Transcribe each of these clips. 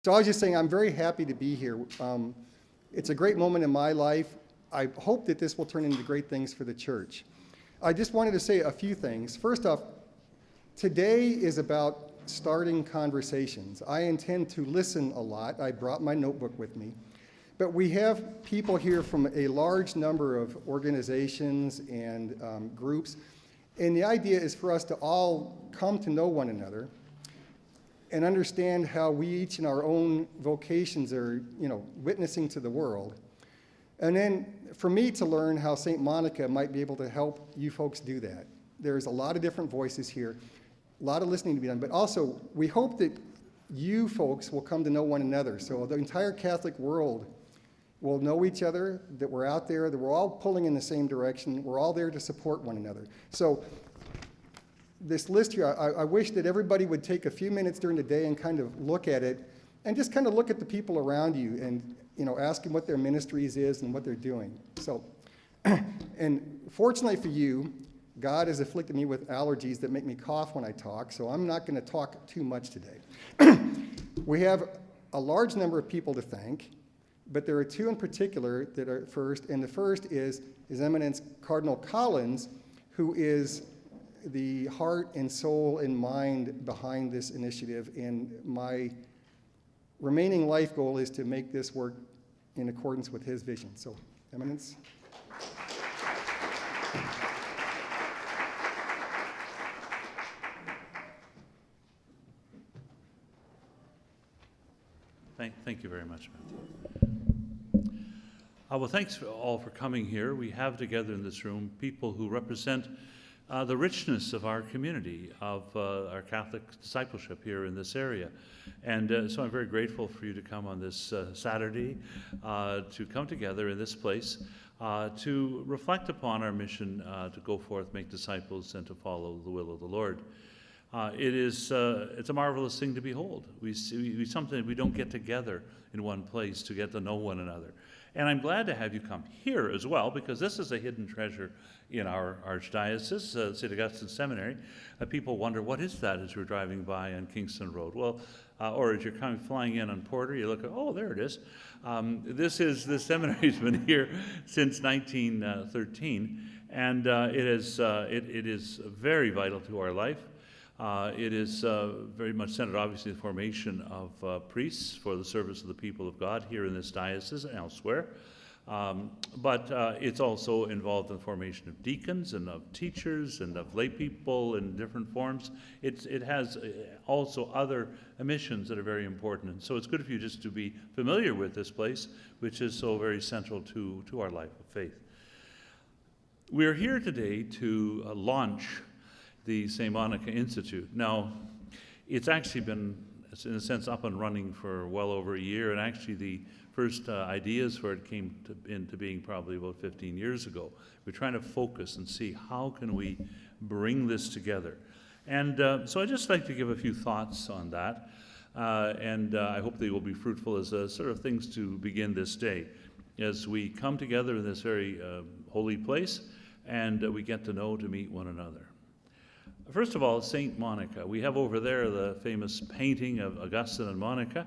So I was just saying I'm very happy to be here. It's a great moment in my life. I hope that this will turn into great things for the church. I just wanted to say a few things. First off, today is about starting conversations. I intend to listen a lot. I brought my notebook with me. But we have people here from a large number of organizations and groups. And the idea is for us to all come to know one another and understand how we each in our own vocations are, witnessing to the world. And then for me to learn how St. Monica might be able to help you folks do that. There's a lot of different voices here, a lot of listening to be done, but also we hope that you folks will come to know one another. So the entire Catholic world will know each other, that we're out there, that we're all pulling in the same direction, we're all there to support one another. So this list here, I wish that everybody would take a few minutes during the day and kind of look at it and just kind of look at the people around you and ask them what their ministries is and what they're doing. So, and fortunately for you, God has afflicted me with allergies that make me cough when I talk, so I'm not going to talk too much today. We have a large number of people to thank, but there are two in particular that are first, and the first is His Eminence Cardinal Collins, who is the heart and soul and mind behind this initiative, and my remaining life goal is to make this work in accordance with his vision. So, Eminence. Thank you very much, Matthew. Well, thanks all for coming here. We have together in this room people who represent the richness of our community, of our Catholic discipleship here in this area. And so I'm very grateful for you to come on this Saturday, to come together in this place, to reflect upon our mission to go forth, make disciples, and to follow the will of the Lord. It's a marvelous thing to behold. We sometimes we don't get together in one place to get to know one another. And I'm glad to have you come here as well, because this is a hidden treasure in our Archdiocese, St Augustine Seminary. People wonder, what is that as you're driving by on Kingston Road? Well, or as you're flying in on Porter, you look at, oh, there it is. This seminary's been here since 1913, and it is very vital to our life. It is very much centered, obviously, in the formation of priests for the service of the people of God here in this diocese and elsewhere. But it's also involved in the formation of deacons and of teachers and of lay people in different forms. It has also other missions that are very important. And so it's good for you just to be familiar with this place, which is so very central to our life of faith. We are here today to launch the St. Monica Institute. Now, it's actually been, in a sense, up and running for well over a year, and actually the first ideas for it came into being probably about 15 years ago. We're trying to focus and see how can we bring this together. And so I'd just like to give a few thoughts on that, and I hope they will be fruitful as sort of things to begin this day, as we come together in this very holy place, and we get to know, to meet one another. First of all, St. Monica. We have over there the famous painting of Augustine and Monica.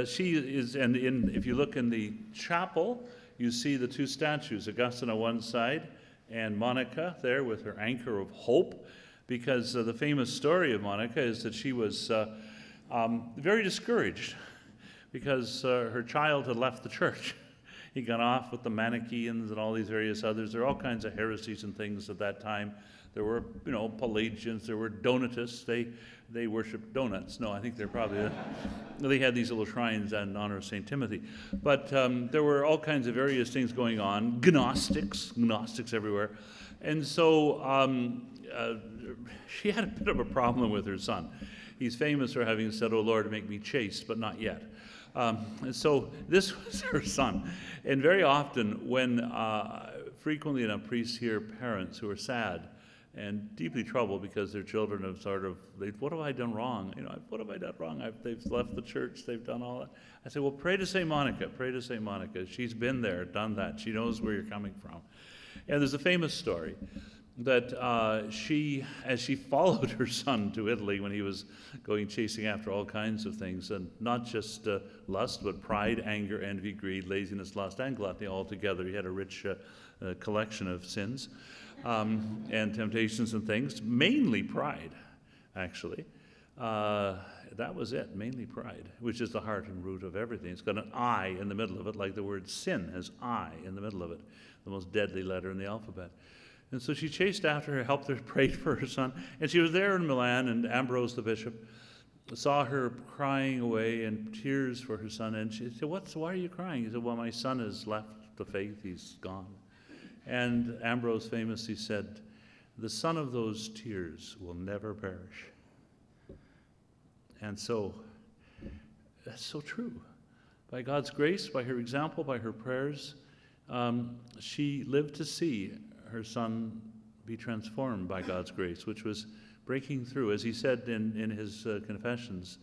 She is, and if you look in the chapel, you see the two statues, Augustine on one side and Monica there with her anchor of hope, because the famous story of Monica is that she was very discouraged because her child had left the church. He got off with the Manichaeans and all these various others. There are all kinds of heresies and things at that time. There were, Pelagians, there were Donatists. They worshiped donuts. No, I think they're probably, they had these little shrines in honor of St. Timothy. But there were all kinds of various things going on, Gnostics everywhere. And so she had a bit of a problem with her son. He's famous for having said, "Oh Lord, make me chaste, but not yet." So this was her son. And very often when, frequently enough, priests hear parents who are sad and deeply troubled because their children have what have I done wrong? What have I done wrong? They've left the church, they've done all that. I say, well, pray to St. Monica, pray to St. Monica. She's been there, done that. She knows where you're coming from. And there's a famous story that as she followed her son to Italy when he was going chasing after all kinds of things, and not just lust, but pride, anger, envy, greed, laziness, lust, and gluttony all together. He had a rich collection of sins and temptations and things, mainly pride, actually. That was it, mainly pride, which is the heart and root of everything. It's got an I in the middle of it, like the word sin has I in the middle of it, the most deadly letter in the alphabet. And so she chased after her, helped her, prayed for her son. And she was there in Milan, and Ambrose, the bishop, saw her crying away in tears for her son. And she said, why are you crying? He said, well, my son has left the faith. He's gone. And Ambrose famously said, the son of those tears will never perish. And so, that's so true. By God's grace, by her example, by her prayers, she lived to see her son be transformed by God's grace, which was breaking through. As he said in his confessions,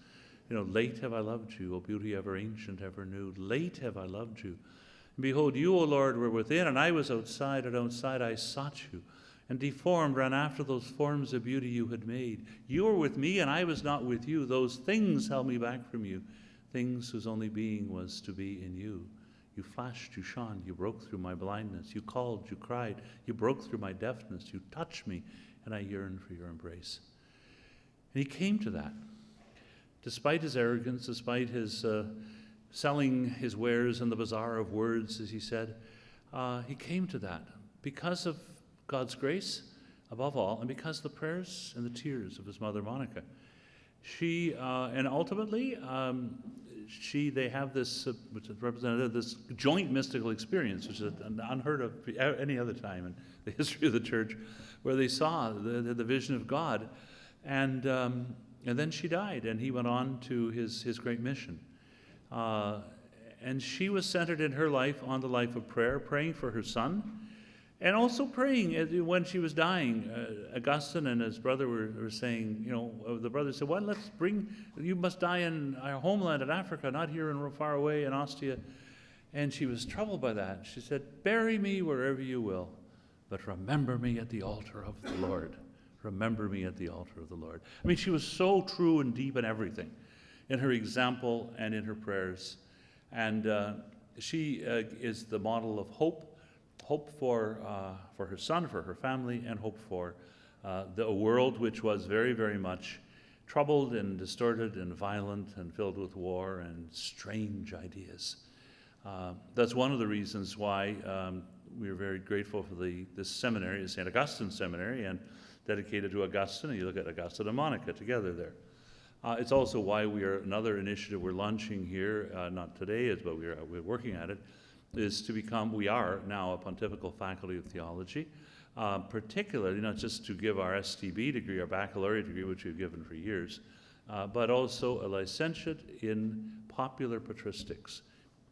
late have I loved you, O beauty ever ancient, ever new. Late have I loved you. And behold, you, O Lord, were within, and I was outside, and outside I sought you, and deformed ran after those forms of beauty you had made. You were with me, and I was not with you. Those things held me back from you, things whose only being was to be in you. You flashed, you shone, you broke through my blindness. You called, you cried, you broke through my deafness. You touched me, and I yearned for your embrace. And he came to that. Despite his arrogance, despite his selling his wares in the bazaar of words, as he said, he came to that because of God's grace, above all, and because of the prayers and the tears of his mother, Monica. She, and ultimately, they have this, which is represented this joint mystical experience, which is unheard of any other time in the history of the church, where they saw the vision of God, and then she died, and he went on to his great mission. And she was centered in her life on the life of prayer, praying for her son, and also praying when she was dying. Augustine and his brother were saying, the brother said, well, you must die in our homeland in Africa, not here in far away in Ostia. And she was troubled by that. She said, bury me wherever you will, but remember me at the altar of the Lord. Remember me at the altar of the Lord. I mean, she was so true and deep in everything, in her example and in her prayers. And she is the model of hope for her son, for her family, and hope for a world which was very, very much troubled and distorted and violent and filled with war and strange ideas. That's one of the reasons why we are very grateful for this seminary, the St Augustine Seminary, and dedicated to Augustine. You look at Augustine and Monica together there. It's also why another initiative we're launching here, not today, but we're working at it, is to become, we are now a Pontifical Faculty of Theology, particularly not just to give our STB degree, our baccalaureate degree, which we've given for years, but also a licentiate in popular patristics,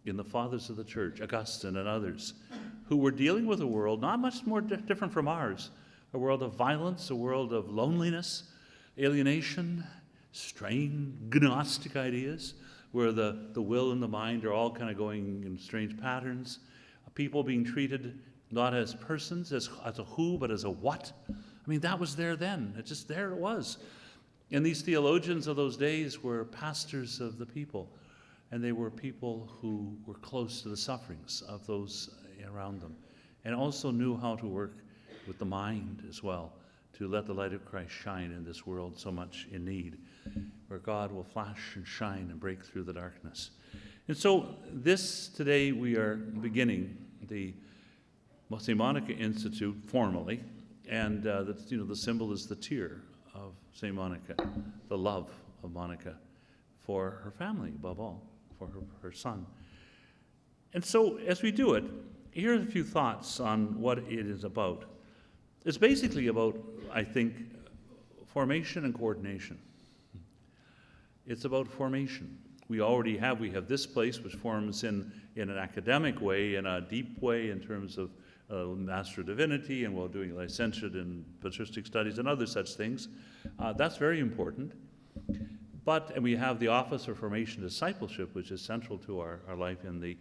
in the Fathers of the Church, Augustine and others, who were dealing with a world not much more different from ours, a world of violence, a world of loneliness, alienation, strange Gnostic ideas, where the will and the mind are all kind of going in strange patterns, people being treated not as persons, as a who, but as a what. I mean, that was there then. There it was. And these theologians of those days were pastors of the people, and they were people who were close to the sufferings of those around them, and also knew how to work with the mind as well, to let the light of Christ shine in this world so much in need, where God will flash and shine and break through the darkness. And so today we are beginning the St. Monica Institute formally, and the symbol is the tear of St. Monica, the love of Monica for her family above all, for her son. And so as we do it, here are a few thoughts on what it is about. It's basically about, I think, formation and coordination. It's about formation. We have this place which forms in an academic way, in a deep way in terms of Master of Divinity, and while doing licentiate in patristic studies and other such things. That's very important. And we have the Office of Formation Discipleship, which is central to our life in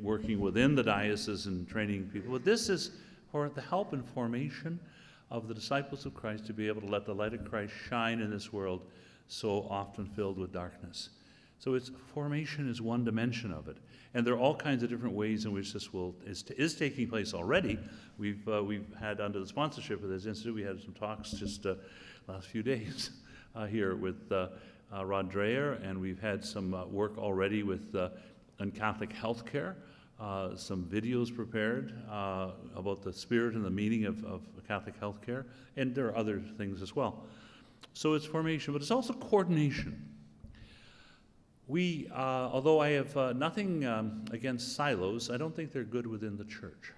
working within the diocese and training people. But this is for the help and formation of the disciples of Christ to be able to let the light of Christ shine in this world so often filled with darkness. So formation is one dimension of it. And there are all kinds of different ways in which this is taking place already. We've had, under the sponsorship of this institute, we had some talks just last few days here with Rod Dreyer, and we've had some work already with on Catholic healthcare, some videos prepared about the spirit and the meaning of Catholic healthcare, and there are other things as well. So it's formation, but it's also coordination. Although I have nothing against silos, I don't think they're good within the church.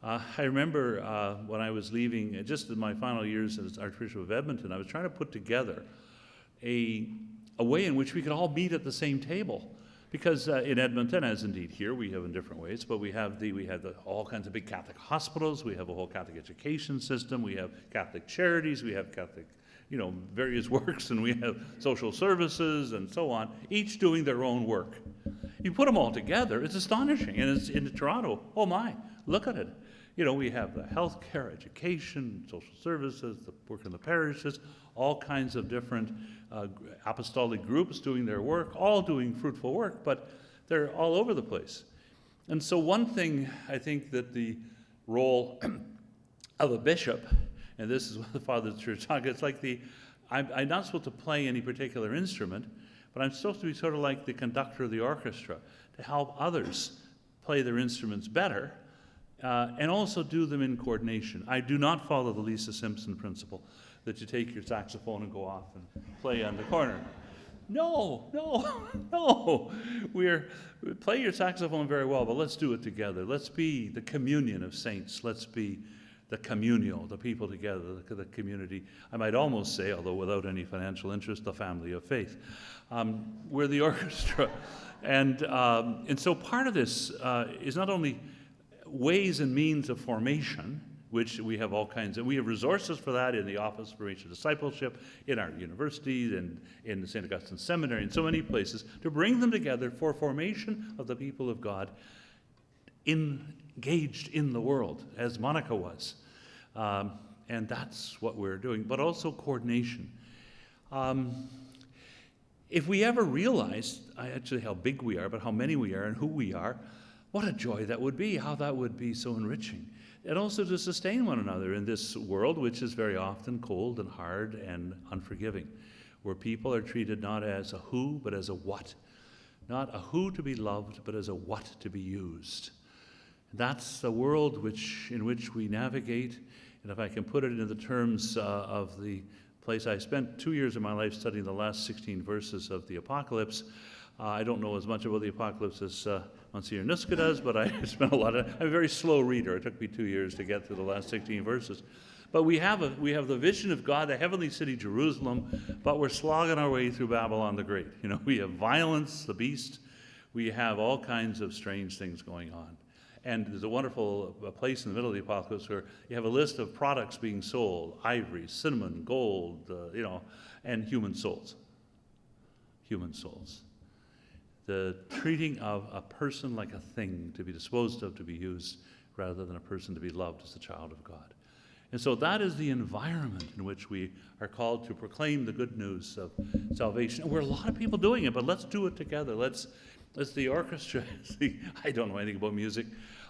I remember when I was leaving, just in my final years as Archbishop of Edmonton, I was trying to put together a way in which we could all meet at the same table. Because in Edmonton, as indeed here, we have in different ways, but we have all kinds of big Catholic hospitals, we have a whole Catholic education system, we have Catholic charities, we have Catholic various works, and we have social services and so on, each doing their own work. You put them all together, it's astonishing. And it's in Toronto, oh my, look at it. We have the healthcare, education, social services, the work in the parishes, all kinds of different apostolic groups doing their work, all doing fruitful work, but they're all over the place. And so one thing I think that the role of a bishop, and this is what the Father of the Church talks, it's like I'm not supposed to play any particular instrument, but I'm supposed to be sort of like the conductor of the orchestra, to help others play their instruments better, and also do them in coordination. I do not follow the Lisa Simpson principle, that you take your saxophone and go off and play on the corner. No. Play your saxophone very well, but let's do it together. Let's be the communion of saints. Let's be the communio, the people together, the community. I might almost say, although without any financial interest, the family of faith. We're the orchestra. And so part of this is not only ways and means of formation, which we have all kinds of, we have resources for that in the Office for Reach and Discipleship, in our universities, and in the St Augustine Seminary, and so many places, to bring them together for formation of the people of God engaged in the world, as Monica was. And that's what we're doing, but also coordination. If we ever realized, actually how big we are, but how many we are and who we are, what a joy that would be, how that would be so enriching. And also to sustain one another in this world, which is very often cold and hard and unforgiving, where people are treated not as a who, but as a what. Not a who to be loved, but as a what to be used. That's the world in which we navigate. And if I can put it into the terms of the place I spent 2 years of my life studying the last 16 verses of the Apocalypse. I don't know as much about the Apocalypse as Msgr Nusca does, but I spent I'm a very slow reader. It took me 2 years to get through the last 16 verses. But we have the vision of God, the heavenly city, Jerusalem, but we're slogging our way through Babylon the Great. We have violence, the beast. We have all kinds of strange things going on. And there's a wonderful place in the middle of the Apocalypse where you have a list of products being sold: ivory, cinnamon, gold, and human souls. Human souls. The treating of a person like a thing to be disposed of, to be used, rather than a person to be loved as a child of God. And so that is the environment in which we are called to proclaim the good news of salvation. And we're a lot of people doing it, but let's do it together. Let's the orchestra. I don't know anything about music.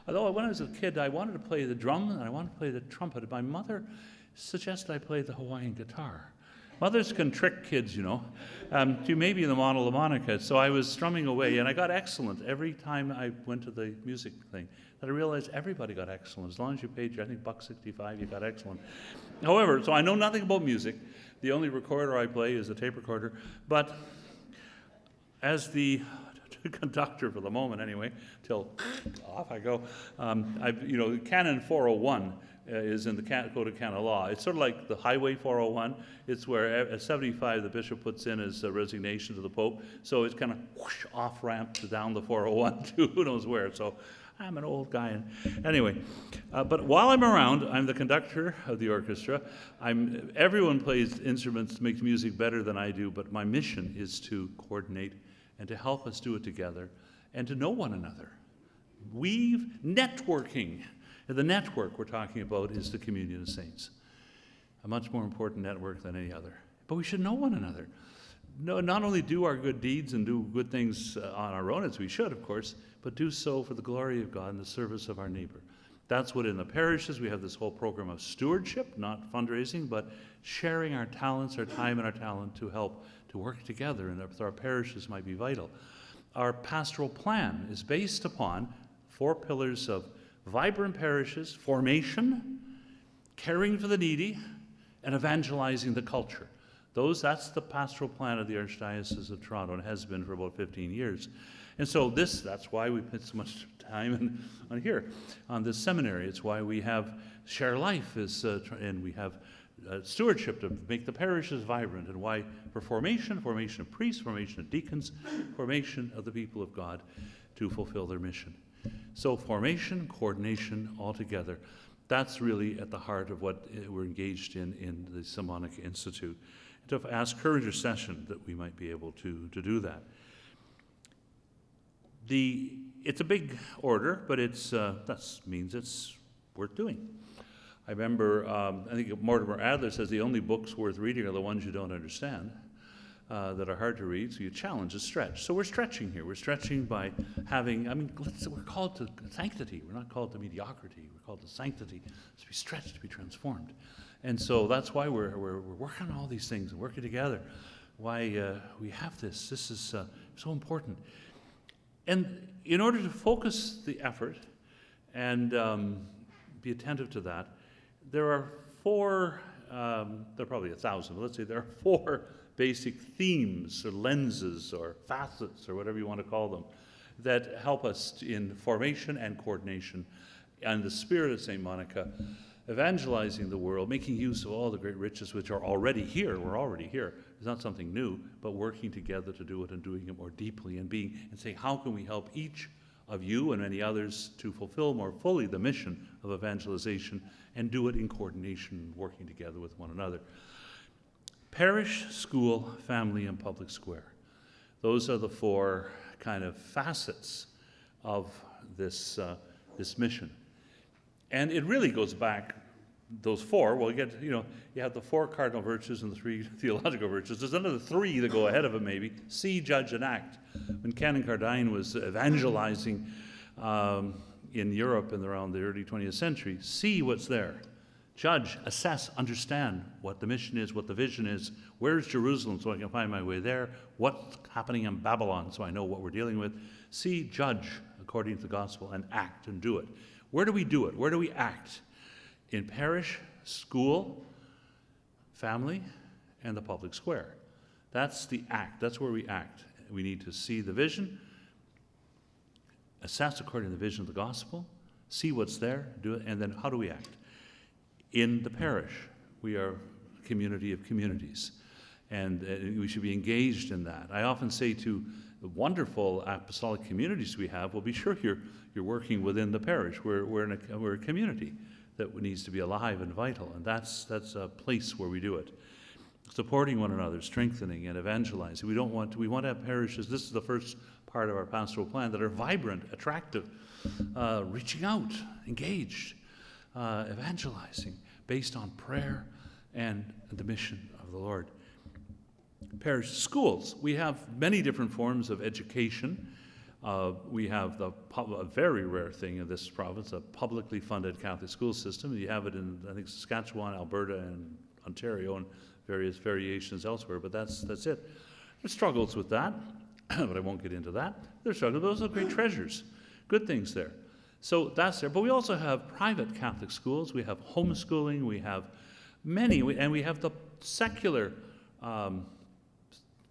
Although when I was a kid, I wanted to play the drum and I wanted to play the trumpet. My mother suggested I play the Hawaiian guitar. Mothers can trick kids, to maybe the model of Monica. So I was strumming away, and I got excellent every time I went to the music thing. And I realized everybody got excellent. As long as you paid, I think, $1.65, you got excellent. However, so I know nothing about music. The only recorder I play is a tape recorder. But as the conductor for the moment, anyway, till off I go, Canon 401 is in the Code of Canon Law. It's sort of like the Highway 401. It's where at 75 the bishop puts in his resignation to the Pope. So it's kind of whoosh, off-ramp to down the 401 to who knows where. So I'm an old guy. Anyway, but while I'm around, I'm the conductor of the orchestra. Everyone plays instruments, makes music better than I do, but my mission is to coordinate and to help us do it together and to know one another. Networking. And the network we're talking about is the communion of saints. a much more important network than any other. But we should know one another. No, not only do our good deeds and do good things on our own, as we should, of course, but do so for the glory of God and the service of our neighbor. That's what in the parishes we have this whole program of stewardship, not fundraising, but sharing our talents, our time and our talent to help to work together, and our parishes might be vital. Our pastoral plan is based upon 4 pillars of vibrant parishes, formation, caring for the needy, and evangelizing the culture. That's the pastoral plan of the Archdiocese of Toronto, and has been for about 15 years. And so that's why we put so much time on here, on this seminary. It's why we have Share Life, and we have stewardship to make the parishes vibrant, and why for formation of priests, formation of deacons, formation of the people of God to fulfill their mission. So formation, coordination, all together. That's really at the heart of what we're engaged in the Simonic Institute. To ask her intercession that we might be able to do that. It's a big order, but that means it's worth doing. I remember, I think Mortimer Adler says the only books worth reading are the ones you don't understand, that are hard to read, so you challenge a stretch. So we're stretching here. We're stretching by having, we're called to sanctity. We're not called to mediocrity. We're called to sanctity, to be stretched, to be transformed. And so that's why we're working on all these things and working together. Why we have this. This is so important. And in order to focus the effort and be attentive to that, there are 4, there are probably 1,000, but let's say there are 4 basic themes or lenses or facets or whatever you want to call them that help us in formation and coordination and the spirit of St. Monica, evangelizing the world, making use of all the great riches which are already here. We're already here. It's not something new, but working together to do it and doing it more deeply and saying, how can we help each of you and many others to fulfill more fully the mission of evangelization and do it in coordination, working together with one another. Parish, school, family, and public square. Those are the 4 kind of facets of this mission. And it really goes back, those 4, well, you have the 4 cardinal virtues and the 3 theological virtues. There's another 3 that go ahead of it maybe. See, judge, and act. When Canon Cardine was evangelizing in Europe and around the early 20th century, see what's there. Judge, assess, understand what the mission is, what the vision is. Where's Jerusalem so I can find my way there? What's happening in Babylon so I know what we're dealing with? See, judge according to the gospel, and act and do it. Where do we do it? Where do we act? In parish, school, family, and the public square. That's the act. That's where we act. We need to see the vision, assess according to the vision of the gospel, see what's there, do it, and then how do we act? In the parish, we are a community of communities, and we should be engaged in that. I often say to the wonderful apostolic communities we have, well, be sure you're working within the parish. We're a community that needs to be alive and vital, and that's a place where we do it. Supporting one another, strengthening and evangelizing. We want to have parishes, this is the first part of our pastoral plan, that are vibrant, attractive, reaching out, engaged, evangelizing, based on prayer and the mission of the Lord. Parish schools, we have many different forms of education. We have a very rare thing in this province, a publicly funded Catholic school system. You have it in, I think, Saskatchewan, Alberta, and Ontario, and various variations elsewhere, but that's it. There's struggles with that, but I won't get into that. There's struggles, but those are great treasures, good things there. So that's there. But we also have private Catholic schools. We have homeschooling. We have many, and we have the secular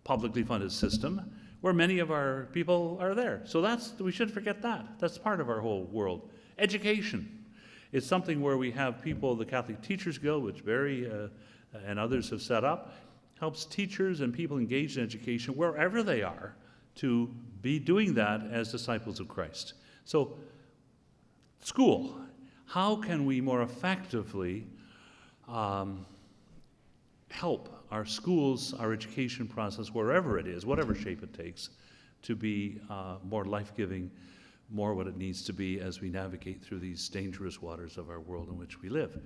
publicly funded system where many of our people are there. So we shouldn't forget that. That's part of our whole world. Education. It's something where we have people, the Catholic Teachers Guild, which Barry and others have set up, helps teachers and people engaged in education wherever they are to be doing that as disciples of Christ. So, school. How can we more effectively help our schools, our education process, wherever it is, whatever shape it takes, to be more life-giving, more what it needs to be as we navigate through these dangerous waters of our world in which we live.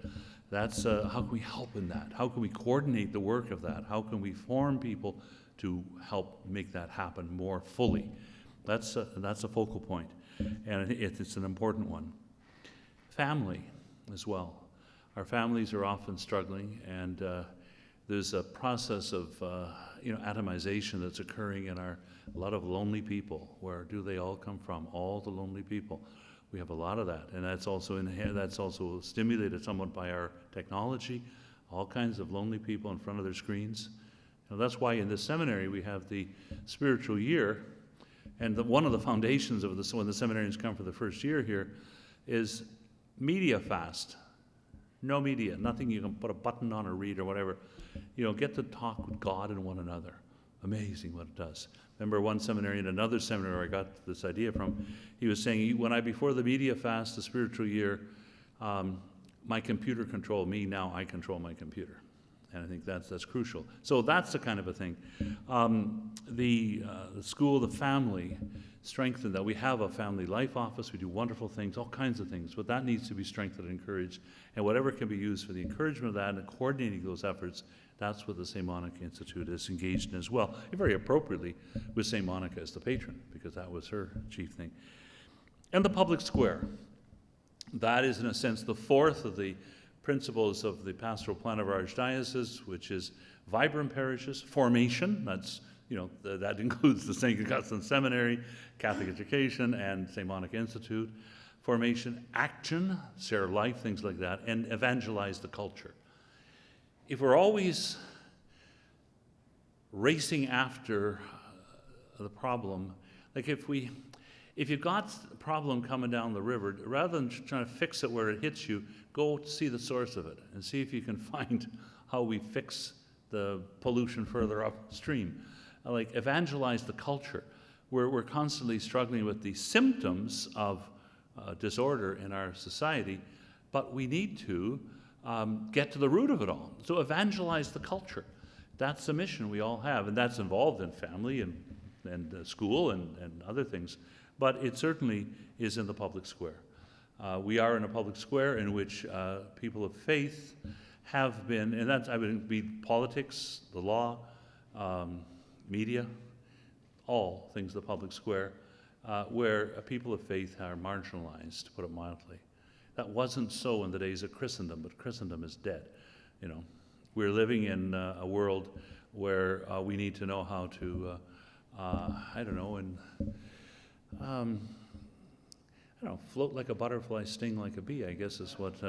That's how can we help in that? How can we coordinate the work of that? How can we form people to help make that happen more fully? That's a focal point, and it's an important one. Family as well. Our families are often struggling, and there's a process of atomization that's occurring in a lot of lonely people. Where do they all come from? All the lonely people. We have a lot of that, and that's also stimulated somewhat by our technology. All kinds of lonely people in front of their screens. That's why in this seminary we have the spiritual year, and one of the foundations of this, when the seminarians come for the first year here, is media fast. No media, nothing you can put a button on or read or whatever. Get to talk with God and one another. Amazing what it does. Remember one seminarian, another seminary where I got this idea from, he was saying, before the media fast, the spiritual year, my computer controlled me, now I control my computer. And I think that's crucial. So that's the kind of a thing. The school, the family, strengthen that. We have a family life office. We do wonderful things, all kinds of things. But that needs to be strengthened and encouraged. And whatever can be used for the encouragement of that and coordinating those efforts, that's what the St. Monica Institute is engaged in as well. And very appropriately with St. Monica as the patron, because that was her chief thing. And the public square. That is, in a sense, the fourth of the principles of the pastoral plan of our archdiocese, which is vibrant parishes, formation. That's, that includes the St. Augustine Seminary, Catholic education, and St. Monica Institute. Formation, action, share life, things like that, and evangelize the culture. If we're always racing after the problem, like if you've got a problem coming down the river, rather than trying to fix it where it hits you, go see the source of it and see if you can find how we fix the pollution further upstream. Like evangelize the culture. We're constantly struggling with the symptoms of disorder in our society, but we need to get to the root of it all. So evangelize the culture. That's the mission we all have, and that's involved in family and school and other things. But it certainly is in the public square. We are in a public square in which people of faith have been, and that's, I would be politics, the law, media, all things the public square, where people of faith are marginalized, to put it mildly. That wasn't so in the days of Christendom, but Christendom is dead. We're living in a world where we need to know how to, float like a butterfly, sting like a bee, I guess is what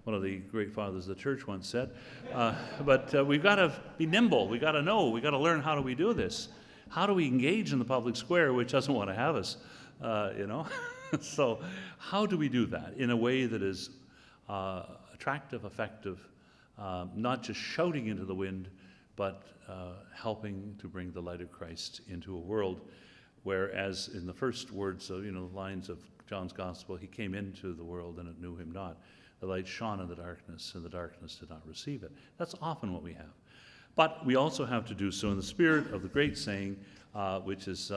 one of the great fathers of the church once said. But we've got to be nimble. We've got to know. We've got to learn, how do we do this? How do we engage in the public square, which doesn't want to have us, So how do we do that in a way that is attractive, effective, not just shouting into the wind, but helping to bring the light of Christ into a world where, as in the first words of, the lines of John's Gospel, he came into the world and it knew him not. The light shone in the darkness, and the darkness did not receive it. That's often what we have. But we also have to do so in the spirit of the great saying, which is,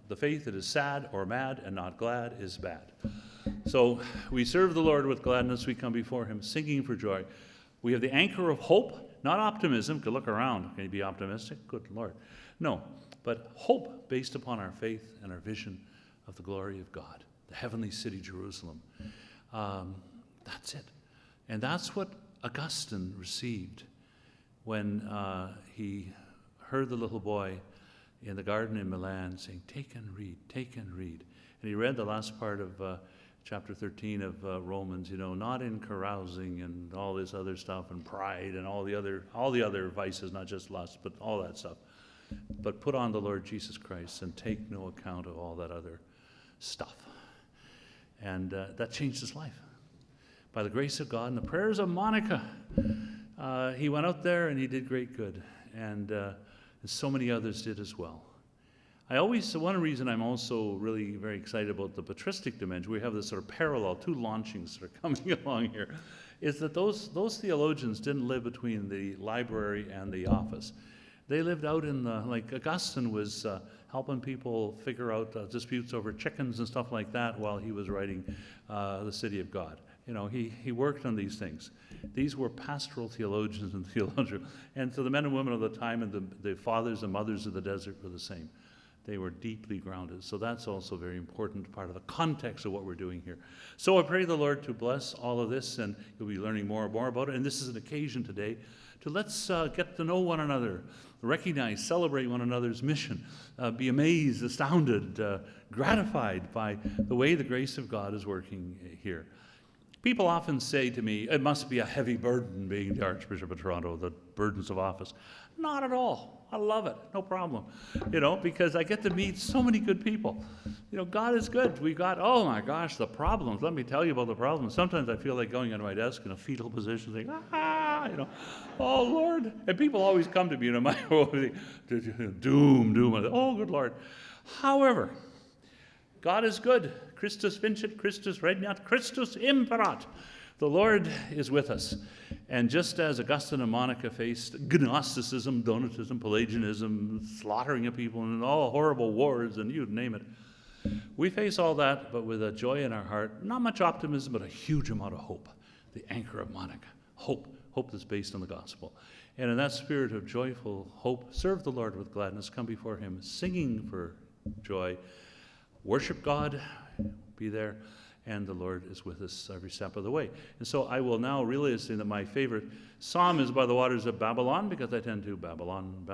the faith that is sad or mad and not glad is bad. So we serve the Lord with gladness. We come before him singing for joy. We have the anchor of hope, not optimism. Could look around. Can you be optimistic? Good Lord. No, but hope based upon our faith and our vision of the glory of God, the heavenly city, Jerusalem. That's it. And that's what Augustine received when he heard the little boy in the garden in Milan saying, take and read, take and read. And he read the last part of chapter 13 of Romans, not in carousing and all this other stuff and pride and all the other vices, not just lust, but all that stuff. But put on the Lord Jesus Christ and take no account of all that other stuff. And that changed his life. By the grace of God and the prayers of Monica, he went out there and he did great good. And so many others did as well. One reason I'm also really very excited about the patristic dimension, we have this sort of parallel, two launchings that are coming along here, is that those theologians didn't live between the library and the office. They lived out in the, like Augustine was helping people figure out disputes over chickens and stuff like that while he was writing the City of God. You know, he worked on these things. These were pastoral theologians and theologians. And so the men and women of the time and the fathers and mothers of the desert were the same. They were deeply grounded. So that's also a very important part of the context of what we're doing here. So I pray the Lord to bless all of this, and you'll be learning more and more about it. And this is an occasion today to let's get to know one another, recognize, celebrate one another's mission, be amazed, astounded, gratified by the way the grace of God is working here. People often say to me, it must be a heavy burden being the Archbishop of Toronto, the burdens of office. Not at all. I love it, no problem. You know, because I get to meet so many good people. You know, God is good. We've got, oh my gosh, the problems. Let me tell you about the problems. Sometimes I feel like going on my desk in a fetal position, saying, you know, oh Lord. And people always come to me, you know, my doom. Oh, good Lord. However, God is good. Christus vincit, Christus regnat, Christus imperat. The Lord is with us. And just as Augustine and Monica faced Gnosticism, Donatism, Pelagianism, slaughtering of people, and all horrible wars, and you name it, we face all that, but with a joy in our heart, not much optimism, but a huge amount of hope. The anchor of Monica, hope that's based on the gospel. And in that spirit of joyful hope, serve the Lord with gladness, come before him, singing for joy, worship God, be there, and the Lord is with us every step of the way. And so I will now realize that my favorite psalm is by the waters of Babylon, because I tend to Babylon.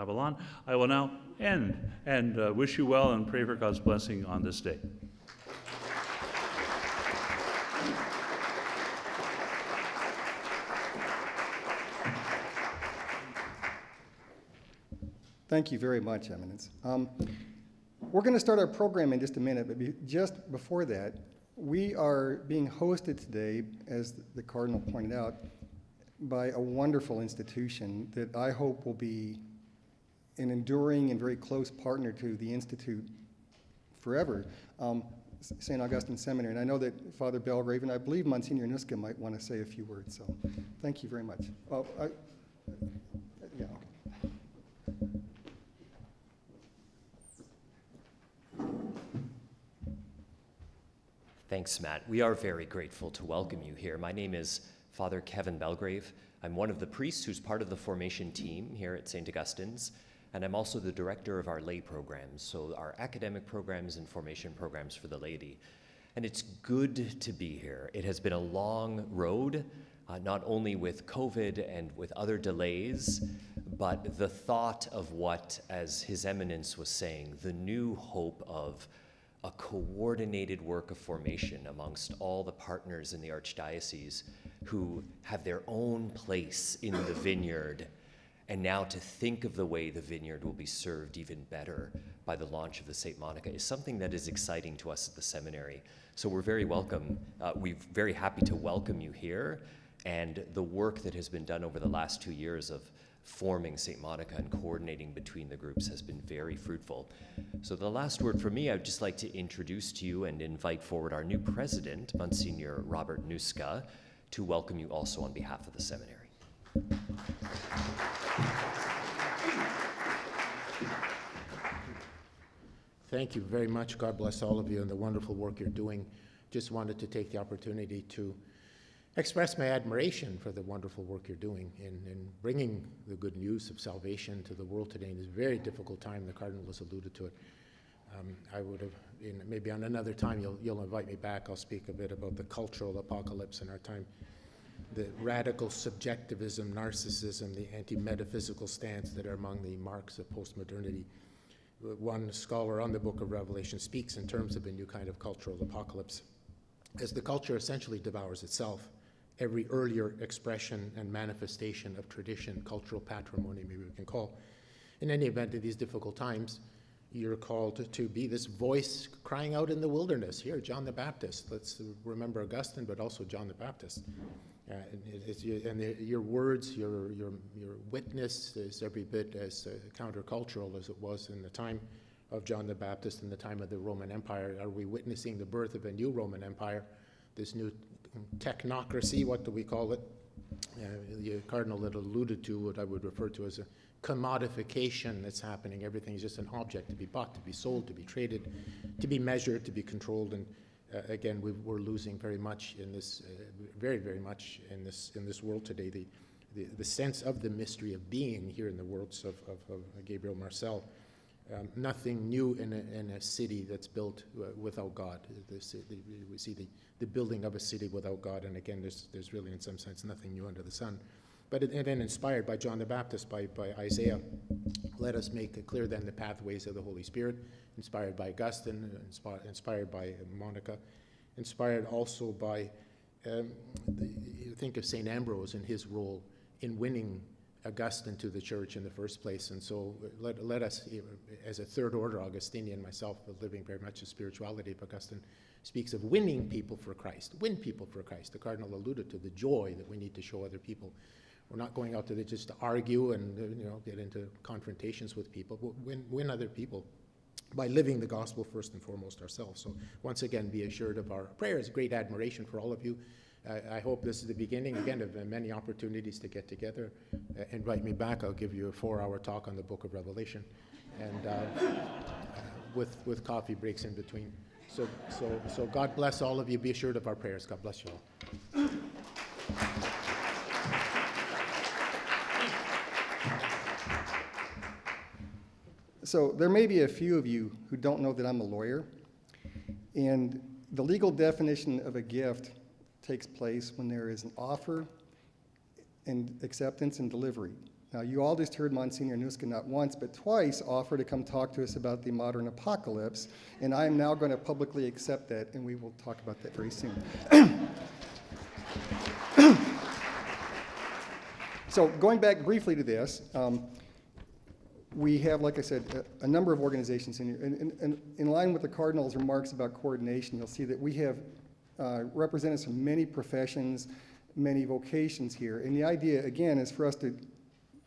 I will now end and wish you well and pray for God's blessing on this day. Thank you very much, Eminence. We're going to start our program in just a minute, but just before that, we are being hosted today, as the Cardinal pointed out, by a wonderful institution that I hope will be an enduring and very close partner to the Institute forever, St Augustine Seminary. And I know that Father Belgrave and I believe Msgr Nusca might want to say a few words, so thank you very much. Well, yeah. Thanks, Matt. We are very grateful to welcome you here. My name is Father Kevin Belgrave. I'm one of the priests who's part of the formation team here at St. Augustine's, and I'm also the director of our lay programs, so our academic programs and formation programs for the laity. And it's good to be here. It has been a long road, not only with COVID and with other delays, but the thought of what, as His Eminence was saying, the new hope of a coordinated work of formation amongst all the partners in the Archdiocese who have their own place in the vineyard, and now to think of the way the vineyard will be served even better by the launch of the St. Monica is something that is exciting to us at the seminary. So we're very very happy to welcome you here, and the work that has been done over the last 2 years of forming St. Monica and coordinating between the groups has been very fruitful. So the last word for me, I would just like to introduce to you and invite forward our new president, Msgr Robert Nusca, to welcome you also on behalf of the seminary. Thank you very much. God bless all of you and the wonderful work you're doing. Just wanted to take the opportunity to express my admiration for the wonderful work you're doing in bringing the good news of salvation to the world today in this very difficult time. The Cardinal has alluded to it. I would have, maybe on another time, you'll invite me back. I'll speak a bit about the cultural apocalypse in our time, the radical subjectivism, narcissism, the anti-metaphysical stance that are among the marks of postmodernity. One scholar on the book of Revelation speaks in terms of a new kind of cultural apocalypse, as the culture essentially devours itself. Every earlier expression and manifestation of tradition, cultural patrimony, maybe we can call. In any event, in these difficult times, you're called to be this voice crying out in the wilderness. Here, John the Baptist. Let's remember Augustine, but also John the Baptist. Your words, your witness is every bit as countercultural as it was in the time of John the Baptist in the time of the Roman Empire. Are we witnessing the birth of a new Roman Empire, this new technocracy, what do we call it? The Cardinal had alluded to what I would refer to as a commodification that's happening. Everything is just an object to be bought, to be sold, to be traded, to be measured, to be controlled. And again, we're losing very much in this, very, very much in this world today. The sense of the mystery of being here in the words of Gabriel Marcel. Nothing new in a city that's built without God. We see the building of a city without God, and again, there's really, in some sense, nothing new under the sun. But then inspired by John the Baptist, by Isaiah, let us make clear then the pathways of the Holy Spirit, inspired by Augustine, inspired by Monica, inspired also by, think of St. Ambrose and his role in winning Augustine to the church in the first place. And so let us, as a third order Augustinian myself, living very much the spirituality of Augustine, speaks of winning people for Christ. Win people for Christ. The Cardinal alluded to the joy that we need to show other people. We're not going out to just to argue and get into confrontations with people, but win other people by living the gospel first and foremost ourselves. So once again, be assured of our prayers. Great admiration for all of you. I hope this is the beginning, again, of many opportunities to get together. Invite me back. I'll give you a 4-hour talk on the book of Revelation, and with coffee breaks in between. So God bless all of you. Be assured of our prayers. God bless you all. So there may be a few of you who don't know that I'm a lawyer, and the legal definition of a gift takes place when there is an offer and acceptance and delivery. Now, you all just heard Monsignor Nusca not once but twice offer to come talk to us about the modern apocalypse, and I am now going to publicly accept that, and we will talk about that very soon. So going back briefly to this, we have, like I said, a number of organizations in here. And in line with the Cardinal's remarks about coordination, you'll see that we have representatives from many professions, many vocations here. And the idea, again, is for us to,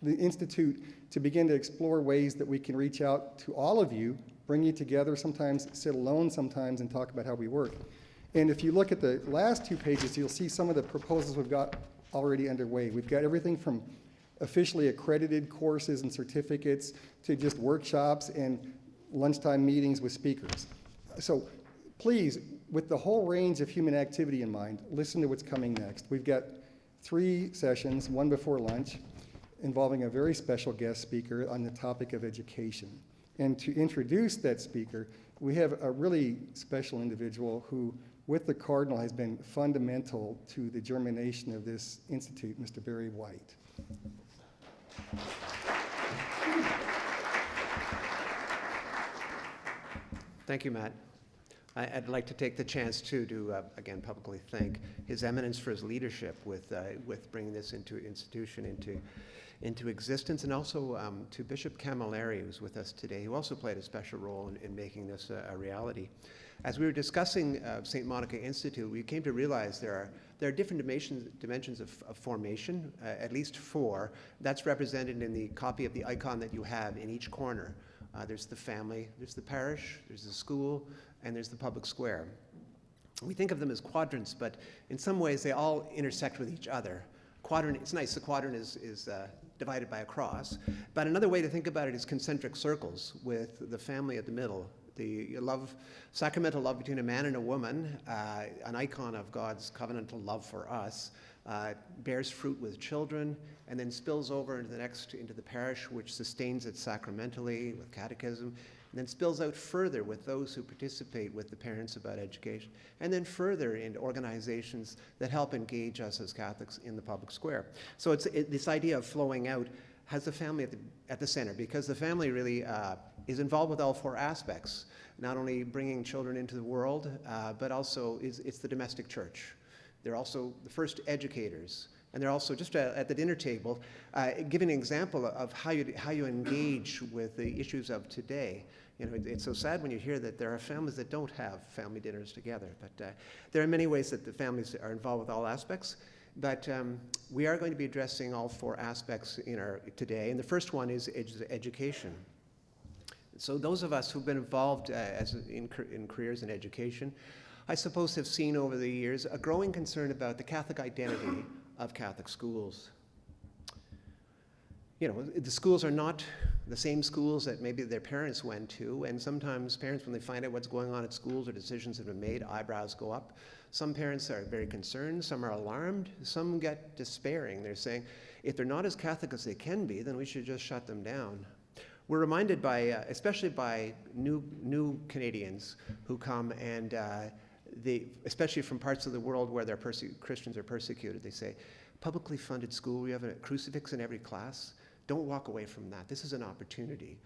the Institute, to begin to explore ways that we can reach out to all of you, bring you together, sometimes sit alone sometimes, and talk about how we work. And if you look at the last 2 pages, you'll see some of the proposals we've got already underway. We've got everything from officially accredited courses and certificates to just workshops and lunchtime meetings with speakers. So please, with the whole range of human activity in mind, listen to what's coming next. We've got 3 sessions, one before lunch, involving a very special guest speaker on the topic of education. And to introduce that speaker, we have a really special individual who, with the Cardinal, has been fundamental to the germination of this institute, Mr. Barry White. Thank you, Matt. I'd like to take the chance to again, publicly thank His Eminence for his leadership with bringing this institution into existence, and also to Bishop Camilleri, who's with us today, who also played a special role in making this a reality. As we were discussing St. Monica Institute, we came to realize there are different dimensions of formation, at least 4. That's represented in the copy of the icon that you have in each corner. There's the family, there's the parish, there's the school, and there's the public square. We think of them as quadrants, but in some ways they all intersect with each other. Quadrant, it's nice, the quadrant is divided by a cross, but another way to think about it is concentric circles with the family at the middle. The love, sacramental love between a man and a woman, an icon of God's covenantal love for us, bears fruit with children, and then spills over into the parish, which sustains it sacramentally with catechism, and then spills out further with those who participate with the parents about education, and then further into organizations that help engage us as Catholics in the public square. So this idea of flowing out has the family at the center, because the family really is involved with all 4 aspects, not only bringing children into the world, but also it's the domestic church. They're also the first educators, and they're also, just at the dinner table, giving an example of how you engage with the issues of today. You know, it's so sad when you hear that there are families that don't have family dinners together, but there are many ways that the families are involved with all aspects. But we are going to be addressing all 4 aspects today, and the first one is education. So those of us who've been involved in careers in education, I suppose have seen over the years a growing concern about the Catholic identity of Catholic schools. You know, the schools are not the same schools that maybe their parents went to, and sometimes parents, when they find out what's going on at schools or decisions that have been made, eyebrows go up. Some parents are very concerned, some are alarmed, some get despairing. They're saying, if they're not as Catholic as they can be, then we should just shut them down. We're reminded by, especially by new Canadians who come and especially from parts of the world where Christians are persecuted, they say, publicly funded school, we have a crucifix in every class. Don't walk away from that. This is an opportunity.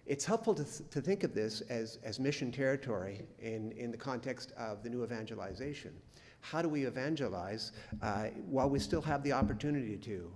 It's helpful to think of this as mission territory in the context of the new evangelization. How do we evangelize while we still have the opportunity to?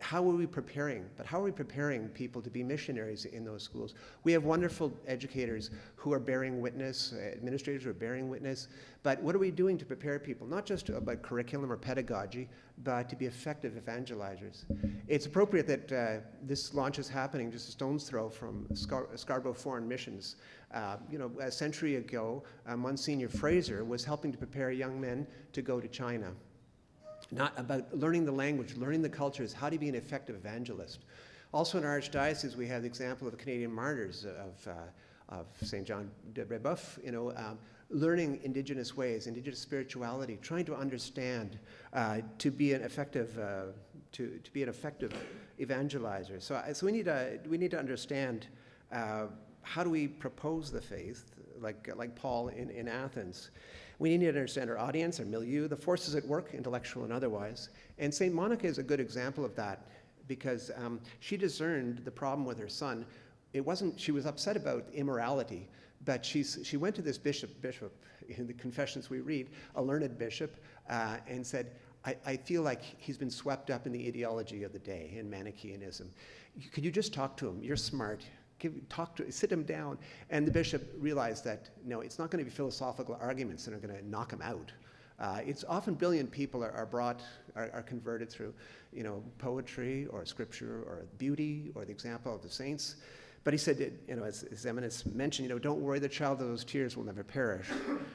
How are we preparing? But how are we preparing people to be missionaries in those schools? We have wonderful educators who are bearing witness, administrators who are bearing witness, but what are we doing to prepare people, not just about curriculum or pedagogy, but to be effective evangelizers? It's appropriate that this launch is happening just a stone's throw from Scarborough Foreign Missions. You know, a century ago, Monsignor Fraser was helping to prepare young men to go to China. Not about learning the language, learning the cultures, how to be an effective evangelist. Also in our Archdiocese, we have the example of the Canadian martyrs of St. John de Brebeuf, you know, learning Indigenous ways, Indigenous spirituality, trying to understand, to be an effective evangelizer. So we need to understand how do we propose the faith, like Paul in Athens. We need to understand our audience, our milieu, the forces at work, intellectual and otherwise. And St. Monica is a good example of that because she discerned the problem with her son. She was upset about immorality, but she went to this bishop in the confessions we read, a learned bishop, and said, I feel like he's been swept up in the ideology of the day, in Manichaeanism. Could you just talk to him? You're smart. Sit him down. And the bishop realized that, no, it's not going to be philosophical arguments that are going to knock him out. It's often brilliant people are converted through, you know, poetry or scripture or beauty or the example of the saints. But he said, you know, as His Eminence mentioned, you know, don't worry, the child of those tears will never perish.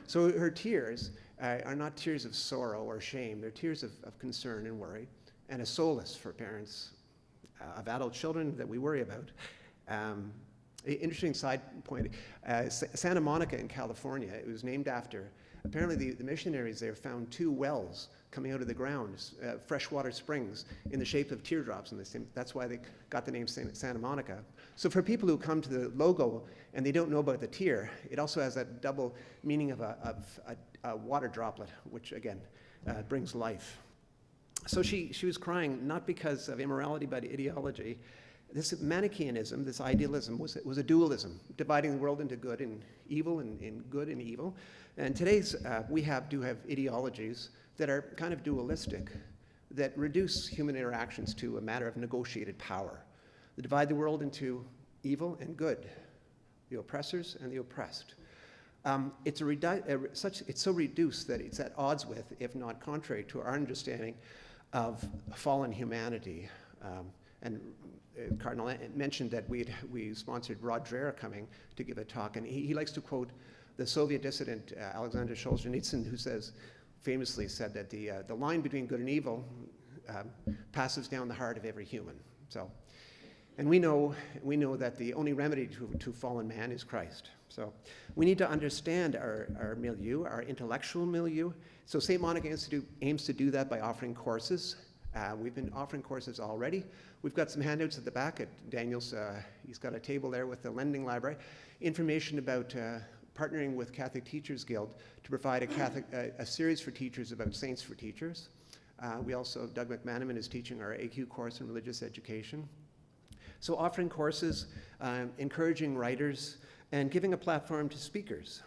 So her tears are not tears of sorrow or shame. They're tears of concern and worry and a solace for parents of adult children that we worry about. Interesting side point, Santa Monica in California, it was named after, apparently the missionaries there found 2 wells coming out of the ground, freshwater springs in the shape of teardrops, and that's why they got the name Santa Monica. So for people who come to the logo and they don't know about the tear, it also has that double meaning of a water droplet, which again brings life. So she was crying not because of immorality but ideology. This Manichaeanism, this idealism, was a dualism, dividing the world into good and evil and good and evil. And today's we do have ideologies that are kind of dualistic, that reduce human interactions to a matter of negotiated power. They divide the world into evil and good, the oppressors and the oppressed. It's so reduced that it's at odds with, if not contrary to, our understanding of fallen humanity. And Cardinal mentioned that we sponsored Rod Dreher coming to give a talk, and he likes to quote the Soviet dissident Alexander Solzhenitsyn, who famously said that the line between good and evil passes down the heart of every human. So, and we know that the only remedy to fallen man is Christ. So we need to understand our milieu, our intellectual milieu. So St. Monica Institute aims to do that by offering courses. We've been offering courses already. We've got some handouts at the back. Daniel's, he's got a table there with the lending library. Information about partnering with Catholic Teachers Guild to provide a series for teachers about saints for teachers. We also, Doug McManaman is teaching our AQ course in religious education. So offering courses, encouraging writers, and giving a platform to speakers.